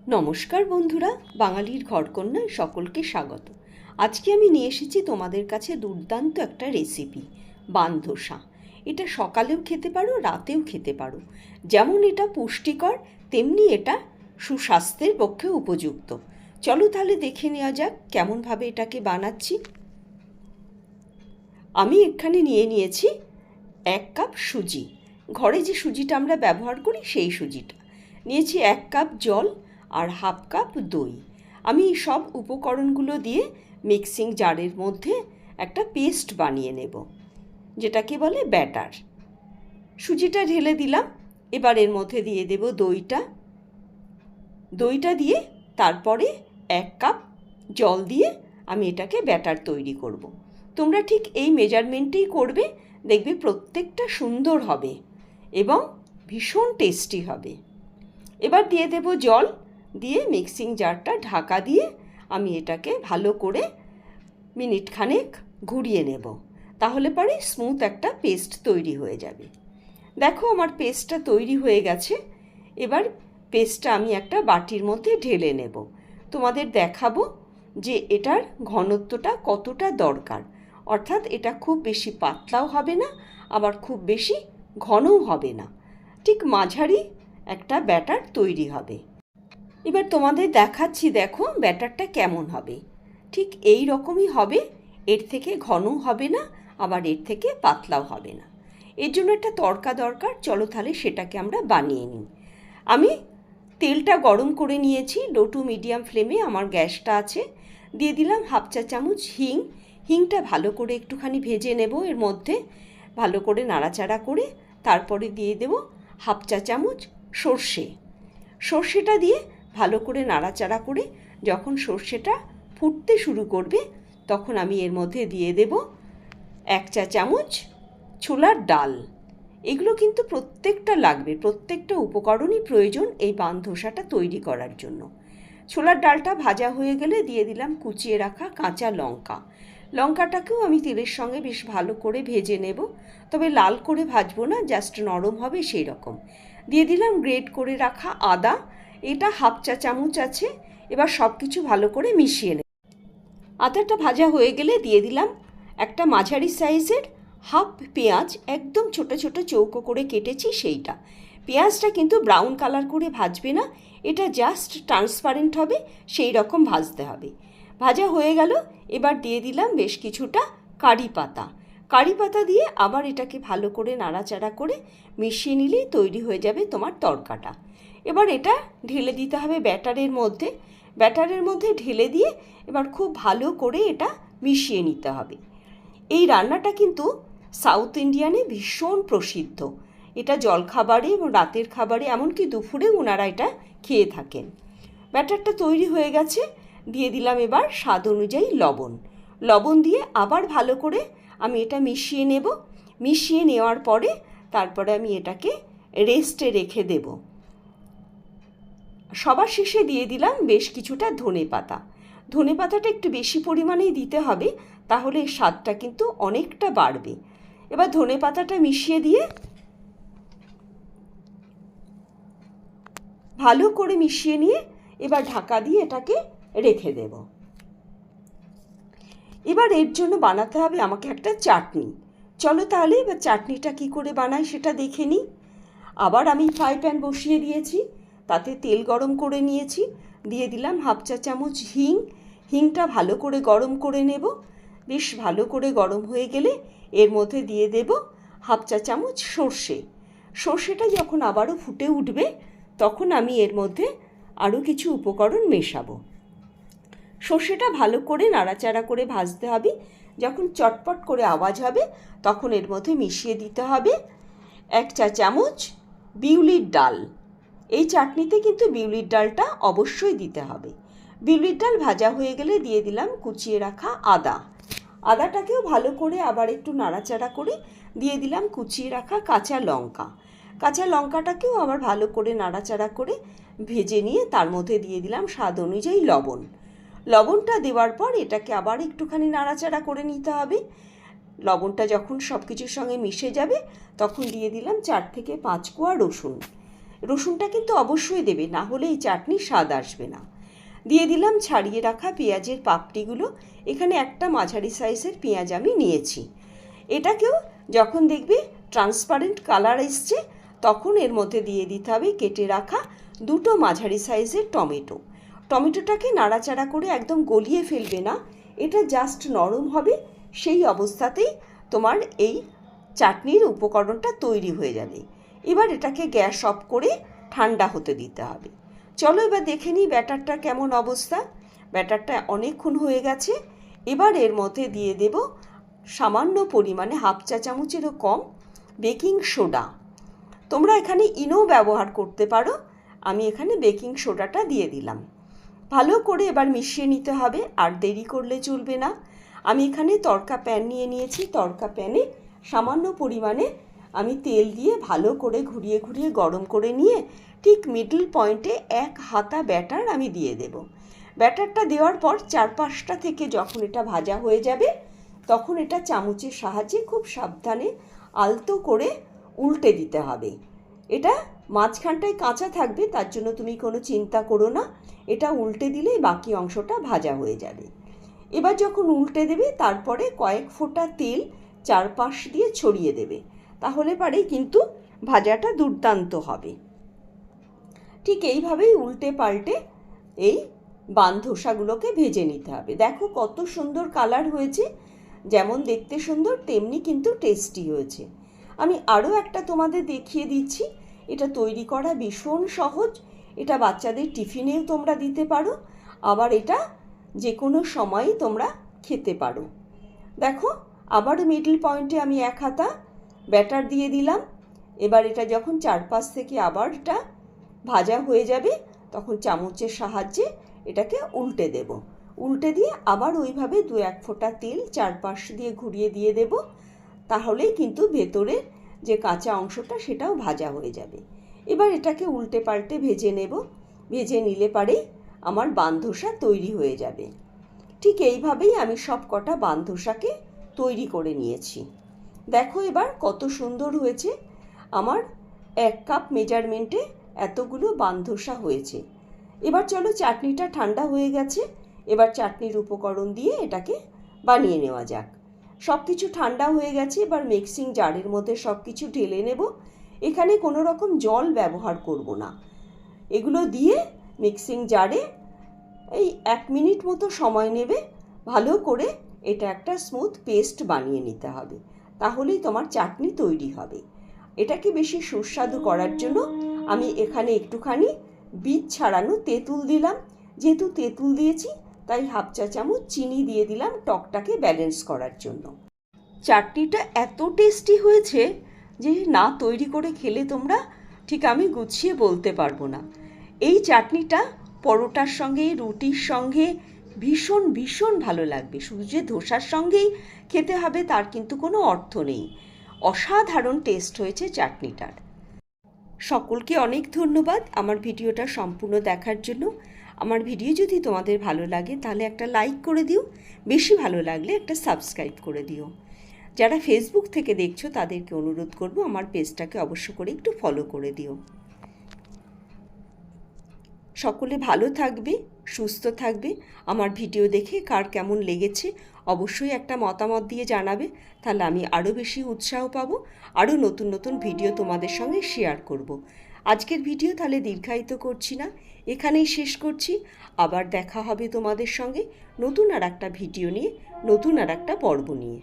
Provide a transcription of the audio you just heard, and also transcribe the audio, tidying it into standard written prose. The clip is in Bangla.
নমস্কার বন্ধুরা, বাঙালির ঘরকন্যায় সকলকে স্বাগত। আজকে আমি নিয়ে এসেছি তোমাদের কাছে দুর্দান্ত একটা রেসিপি, বানধোসা। এটা সকালেও খেতে পারো, রাতেও খেতে পারো। যেমন এটা পুষ্টিকর, তেমনি এটা সুস্বাস্থ্যের পক্ষে উপযুক্ত। চলো তাহলে দেখে নেওয়া যাক কেমনভাবে এটাকে বানাচ্ছি। আমি এখানে নিয়ে নিয়েছি 1 কাপ সুজি। ঘরে যে সুজিটা আমরা ব্যবহার করি সেই সুজিটা নিয়েছি। 1 কাপ জল আর হাফ কাপ দই। আমি সব উপকরণগুলো দিয়ে মিক্সিং জারের মধ্যে একটা পেস্ট বানিয়ে নেব, যেটাকে বলে ব্যাটার। সুজিটা ঢেলে দিলাম। এবার এর মধ্যে দিয়ে দেব দইটা দিয়ে তারপরে 1 কাপ জল দিয়ে আমি এটাকে ব্যাটার তৈরি করব। তোমরা ঠিক এই মেজারমেন্টেই করবে, দেখবে প্রত্যেকটা সুন্দর হবে এবং ভীষণ টেস্টি হবে। এবার দিয়ে দেব জল, দিয়ে মিক্সিং জারটা ঢাকা দিয়ে আমি এটাকে ভালো করে মিনিট খানেক ঘুরিয়ে নেব। তাহলে পরে স্মুথ একটা পেস্ট তৈরি হয়ে যাবে। দেখো আমার পেস্টটা তৈরি হয়ে গেছে। এবার পেস্টটা আমি একটা বাটির মধ্যে ঢেলে নেব। তোমাদের দেখাবো যে এটার ঘনত্বটা কতটা দরকার। অর্থাৎ এটা খুব বেশি পাতলাও হবে না, আবার খুব বেশি ঘনও হবে না, ঠিক মাঝারি একটা ব্যাটার তৈরি হবে। এবার তোমাদের দেখাচ্ছি, দেখো ব্যাটারটা কেমন হবে। ঠিক এই রকমই হবে, এর থেকে ঘনও হবে না, আবার এর থেকে পাতলাও হবে না। এর জন্য একটা তড়কা দরকার। চলো তাহলে সেটাকে আমরা বানিয়ে নিই। আমি তেলটা গরম করে নিয়েছি, লো টু মিডিয়াম ফ্লেমে আমার গ্যাসটা আছে। দিয়ে দিলাম হাফ চা চামচ হিং। হিংটা ভালো করে একটুখানি ভেজে নেব। এর মধ্যে ভালো করে নাড়াচাড়া করে তারপরে দিয়ে দেব হাফ চা চামচ সর্ষেটা দিয়ে ভালো করে নাড়াচাড়া করে যখন সর্ষেটা ফুটতে শুরু করবে তখন আমি এর মধ্যে দিয়ে দেব 1 চা চামচ ছোলার ডাল। এগুলো কিন্তু প্রত্যেকটা লাগবে, প্রত্যেকটা উপকরণই প্রয়োজন এই বানধোসাটা তৈরি করার জন্য। ছোলার ডালটা ভাজা হয়ে গেলে দিয়ে দিলাম কুচিয়ে রাখা কাঁচা লঙ্কা। লঙ্কাটাকেও আমি তেলের সঙ্গে বেশ ভালো করে ভেজে নেব, তবে লাল করে ভাজবো না, জাস্ট নরম হবে সেই রকম। দিয়ে দিলাম গ্রেট করে রাখা আদা, এটা হাফ চা চামচ আছে। এবার সব কিছু ভালো করে মিশিয়ে নেব। আদাটা ভাজা হয়ে গেলে দিয়ে দিলাম একটা মাঝারি সাইজের হাফ পেঁয়াজ, একদম ছোট ছোট চৌকো করে কেটেছি সেইটা। পেঁয়াজটা কিন্তু ব্রাউন কালার করে ভাজবে না, এটা জাস্ট ট্রান্সপারেন্ট হবে সেই রকম ভাজতে হবে। ভাজা হয়ে গেল। এবার দিয়ে দিলাম বেশ কিছুটা কারি পাতা দিয়ে আবার এটাকে ভালো করে নাড়াচাড়া করে মিশিয়ে নিলেই তৈরি হয়ে যাবে তোমার তড়কাটা। এবার এটা ঢেলে দিতে হবে ব্যাটারের মধ্যে ঢেলে দিয়ে এবার খুব ভালো করে এটা মিশিয়ে নিতে হবে। এই রান্নাটা কিন্তু সাউথ ইন্ডিয়ানে ভীষণ প্রসিদ্ধ। এটা জলখাবারে এবং রাতের খাবারে, এমনকি দুপুরে ওনারা এটা খেয়ে থাকেন। ব্যাটারটা তৈরি হয়ে গেছে। দিয়ে দিলাম এবার স্বাদ অনুযায়ী লবণ দিয়ে আবার ভালো করে আমি এটা মিশিয়ে নেওয়ার পরে তারপরে আমি এটাকে রেস্টে রেখে দেব। সবার শেষে দিয়ে দিলাম বেশ কিছুটা ধনে পাতাটা একটু বেশি পরিমাণেই দিতে হবে, তাহলে স্বাদটা কিন্তু অনেকটা বাড়বে। এবার ধনে পাতাটা মিশিয়ে দিয়ে ভালো করে মিশিয়ে নিয়ে এবার ঢাকা দিয়ে এটাকে রেখে দেব। এবার এর জন্য বানাতে হবে আমাকে একটা চাটনি। চলো তাহলে এবার চাটনিটা কি করে বানাই সেটা দেখে নিই। আবার আমি ফ্রাই প্যান বসিয়ে দিয়েছি, তাতে তেল গরম করে নিয়েছি। দিয়ে দিলাম হাফ চা চামচ হিংটা ভালো করে গরম করে নেব। বেশ ভালো করে গরম হয়ে গেলে এর মধ্যে দিয়ে দেব হাফ চা চামচ সর্ষেটা যখন আবারও ফুটে উঠবে তখন আমি এর মধ্যে আরও কিছু উপকরণ মেশাবো। সর্ষেটা ভালো করে নাড়াচাড়া করে ভাজতে হবে। যখন চটপট করে আওয়াজ হবে তখন এর মধ্যে মিশিয়ে দিতে হবে 1 চা চামচ বিউলির ডাল। এই চাটনিতে কিন্তু বিউলির ডালটা অবশ্যই দিতে হবে। বিউলির ডাল ভাজা হয়ে গেলে দিয়ে দিলাম কুচিয়ে রাখা আদাটাকেও ভালো করে আবার একটু নাড়াচাড়া করে দিয়ে দিলাম কুচিয়ে রাখা কাঁচা লঙ্কাটাকেও আবার ভালো করে নাড়াচাড়া করে ভেজে নিয়ে তার মধ্যে দিয়ে দিলাম স্বাদ অনুযায়ী লবণটা দেওয়ার পর এটাকে আবার একটুখানি নাড়াচাড়া করে নিতে হবে। লবণটা যখন সব কিছুর সঙ্গে মিশে যাবে তখন দিয়ে দিলাম 4 থেকে 5 কোয়া রসুন। রসুনটা কিন্তু অবশ্যই দেবে, না হলে এই চাটনির স্বাদ আসবে না। দিয়ে দিলাম ছাড়িয়ে রাখা পেঁয়াজের পাপড়িগুলো। এখানে একটা মাঝারি সাইজের পেঁয়াজ আমি নিয়েছি। এটাকেও যখন দেখবে ট্রান্সপারেন্ট কালার এসছে তখন এর মধ্যে দিয়ে দিতে হবে কেটে রাখা দুটো মাঝারি সাইজের টমেটো। টমেটোটাকে নাড়াচাড়া করে একদম গলিয়ে ফেলবে না, এটা জাস্ট নরম হবে, সেই অবস্থাতেই তোমার এই চাটনির উপকরণটা তৈরি হয়ে যাবে। এবার এটাকে গ্যাস অফ করে ঠান্ডা হতে দিতে হবে। চলো এবার দেখে নিই ব্যাটারটা কেমন অবস্থা। ব্যাটারটা অনেকক্ষণ হয়ে গেছে। এবার এর মধ্যে দিয়ে দেব সামান্য পরিমাণে হাফ চা চামচেরও কম বেকিং সোডা। তোমরা এখানে ইনো ব্যবহার করতে পারো, আমি এখানে বেকিং সোডাটা দিয়ে দিলাম। ভালো করে এবার মিশিয়ে নিতে হবে, আর দেরি করলে চলবে না। আমি এখানে তড়কা প্যান নিয়ে নিয়েছি। তড়কা প্যানে সামান্য পরিমাণে আমি তেল দিয়ে ভালো করে ঘুরিয়ে ঘুরিয়ে গরম করে নিয়ে ঠিক মিডল পয়েন্টে এক হাতা ব্যাটার আমি দিয়ে দেব। ব্যাটারটা দেওয়ার পর 4-5টা থেকে যখন এটা ভাজা হয়ে যাবে তখন এটা চামচের সাহায্যে খুব সাবধানে আলতো করে উল্টে দিতে হবে। এটা মাঝখানটায় কাঁচা থাকবে, তার জন্য তুমি কোনো চিন্তা করো না, এটা উল্টে দিলেই বাকি অংশটা ভাজা হয়ে যাবে। এবার যখন উল্টে দেবে তারপরে কয়েক ফোঁটা তেল চারপাশ দিয়ে ছড়িয়ে দেবে, তাহলে পারেই কিন্তু ভাজাটা দুর্দান্ত হবে। ঠিক এইভাবেই উল্টে পাল্টে এই বানধোসাগুলোকে ভেজে নিতে হবে। দেখো কত সুন্দর কালার হয়েছে, যেমন দেখতে সুন্দর তেমনি কিন্তু টেস্টি হয়েছে। আমি আরও একটা তোমাদের দেখিয়ে দিচ্ছি। এটা তৈরি করা ভীষণ সহজ, এটা বাচ্চাদের টিফিনেও তোমরা দিতে পারো, আবার এটা যে কোনো সময়ই তোমরা খেতে পারো। দেখো আবারও মিডল পয়েন্টে আমি এক হাতা ব্যাটার দিয়ে দিলাম। এবার এটা যখন চারপাশ থেকে আবার এটা ভাজা হয়ে যাবে তখন চামচের সাহায্যে এটাকে উল্টে দেব। উল্টে দিয়ে আবার ওইভাবে 2-1 ফোঁটা তেল চারপাশ দিয়ে ঘুরিয়ে দিয়ে দেব, তাহলেই কিন্তু ভেতরের যে কাঁচা অংশটা সেটাও ভাজা হয়ে যাবে। এবার এটাকে উল্টে পাল্টে ভেজে নেব। ভেজে নিলে পারেই আমার বানধোসা তৈরি হয়ে যাবে। ঠিক এইভাবেই আমি সব কটা বানধোসাকে তৈরি করে নিয়েছি। দেখো এবার কত সুন্দর হয়েছে। আমার 1 কাপ মেজারমেন্টে এতগুলো বানধোসা হয়েছে। এবার চলো, চাটনিটা ঠান্ডা হয়ে গেছে, এবার চাটনির উপকরণ দিয়ে এটাকে বানিয়ে নেওয়া যাক। সব কিছু ঠান্ডা হয়ে গেছে, এবার মিক্সিং জারের মধ্যে সব কিছু ঢেলে নেব। এখানে কোনো রকম জল ব্যবহার করব না। এগুলো দিয়ে মিক্সিং জারে এই 1 মিনিট মতো সময় নেবে। ভালো করে এটা একটা স্মুথ পেস্ট বানিয়ে নিতে হবে, তাহলেই তোমার চাটনি তৈরি হবে। এটাকে বেশি সুস্বাদু করার জন্য আমি এখানে একটুখানি বীজ ছাড়ানো তেঁতুল দিলাম। যেহেতু তেঁতুল দিয়েছি তাই হাফ চা চামচ চিনি দিয়ে দিলাম টকটাকে ব্যালেন্স করার জন্য। চাটনিটা এত টেস্টি হয়েছে যে না তৈরি করে খেলে তোমরা ঠিক আমি গুছিয়ে বলতে পারবো না। এই চাটনিটা পরোটার সঙ্গে, রুটির সঙ্গে ভীষণ ভীষণ ভালো লাগবে। শুধু যে ধোসার সঙ্গেই খেতে হবে তার কিন্তু কোনো অর্থ নেই। অসাধারণ টেস্ট হয়েছে চাটনিটার। সকলকে অনেক ধন্যবাদ আমার ভিডিওটা সম্পূর্ণ দেখার জন্য। আমার ভিডিও যদি তোমাদের ভালো লাগে তাহলে একটা লাইক করে দিও, বেশি ভালো লাগলে একটা সাবস্ক্রাইব করে দিও। যারা ফেসবুক থেকে দেখছো তাদেরকে অনুরোধ করব আমার পেজটাকে অবশ্য করে একটু ফলো করে দিও। সকলে ভালো থাকবে, সুস্থ থাকবে। আমার ভিডিও দেখে কার কেমন লেগেছে অবশ্যই একটা মতামত দিয়ে জানাবে, তাহলে আমি আরও বেশি উৎসাহ পাবো, আরও নতুন নতুন ভিডিও তোমাদের সঙ্গে শেয়ার করব। আজকের ভিডিও তাহলে দীর্ঘায়িত করছি না, এখানেই শেষ করছি। আবার দেখা হবে তোমাদের সঙ্গে নতুন আর একটা ভিডিও নিয়ে, নতুন আর একটা পর্ব নিয়ে।